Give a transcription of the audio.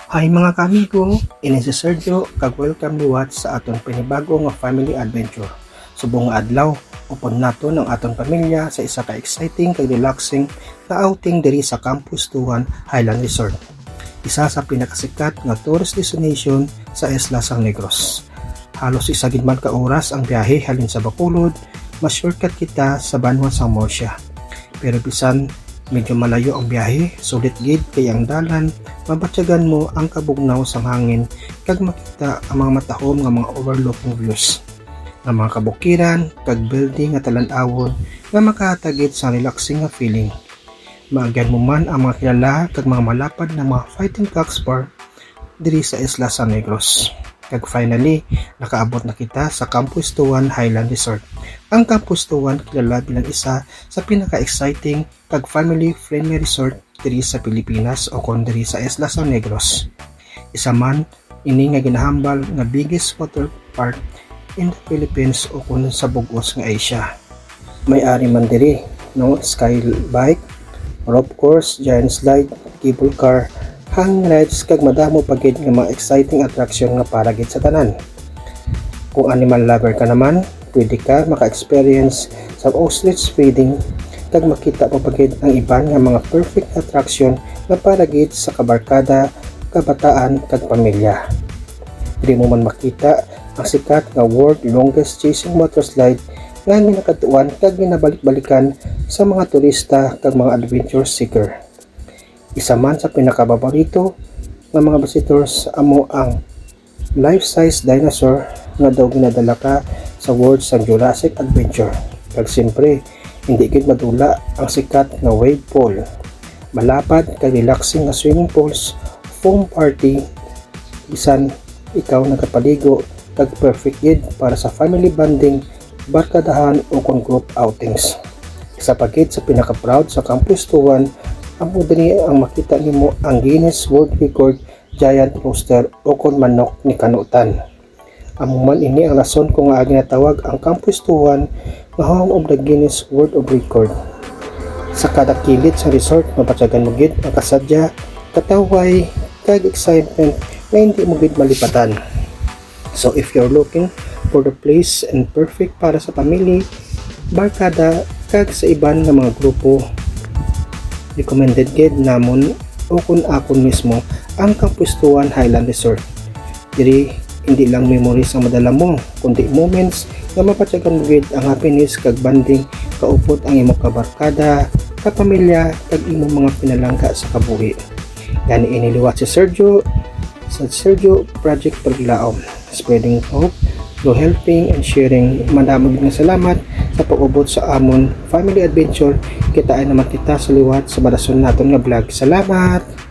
Hi mga kamigo, ini si Sergio, kag-welcome liwat sa aton panibago nga family adventure. Subong nga adlaw, upon nato ng aton pamilya sa isa ka exciting kag relaxing na outing diri sa Campus Tuan Highland Resort. Isa sa pinakasikat nga tourist destination sa Isla San Negros. Halos isa gid man ka oras ang biyahe halin sa Bacolod, mas shortcut kita sa Banwa Sang Murcia. Pero bisan medyo malayo ang biyahe, sulit gid kay ang dalan, mabatyagan mo ang kabugnaw sa hangin kag makita ang mga matahom nga mga overlooking views ng mga kabukiran kag building nga talan-awon nga makahatagit sa relaxing nga feeling. Maagyan mo man ang mga kilala kag mga malapad na mga fighting cocks bar diri sa Isla San Negros. Kag finally, nakaabot na kita sa Campus Tuan Highland Resort. Ang Campus Tuan kilala bilang isa sa pinaka-exciting kag family-friendly resort diri sa Pilipinas o kon diri sa Isla San Negros. Isa man ini nga ginahambal nga biggest water park in the Philippines o kon sa bug-os nga Asia. May-ari man diri no sky bike, rope course, giant slide, cable car, hanging rides kag madamo pagid nga mga exciting attraction nga para gid sa tanan. Kung animal lover ka naman, pwede ka maka-experience sa ostrich feeding kag makita pa pagid ang iban nga mga perfect attraction nga para gid sa kabarkada, kabataan kag pamilya. Dili mo man makita ang sikat nga world longest chasing water slide nga ginakatuan kag ginabalik-balikan sa mga turista kag mga adventure seeker. Isa man sa pinakababorito ng mga visitors amo ang life-size dinosaur nga daw ginadala ka sa world sa Jurassic Adventure. Kag siyempre, hindi gid madula ang sikat nga wave pool. Malapad kag relaxing nga swimming pools, foam party, bisan ikaw nagapaligo kag perfect gid para sa family bonding, barkadahan o kung group outings. Isa pa gid sa pinaka-proud sa Campus Tuan amo diri ang makita nimo ang Guinness World Record giant rooster o kon manok ni kanutan. Amo man ini ang rason kung nga ginatawag ang Campus Tuan nga home of the Guinness World of Record. Sa kada kilid sa resort mapatyagan mo gid ang kasadya, kataway kag excitement na hindi mo gid malipatan. So if you're looking for the place and perfect para sa pamilya, barkada kag sa iban nga mga grupo, recommended gid namon o kun akon mismo ang Campus Tuan Highland Resort. Diri hindi lang memories ang madala mo, kundi moments nga mapatyagan mo gid ang happiness kag banding kaupot ang imong kabarkada, kapamilya kag imong mga pinalangka sa kabuhi. Gani iniliwat si Sergio sa Sergio Project Paglaom, spreading hope through helping and sharing. Madamo gid nga salamat sa pag-ubot sa amon family adventure. Kitaan naman kita sa liwat sa badason naton nga vlog. Salamat!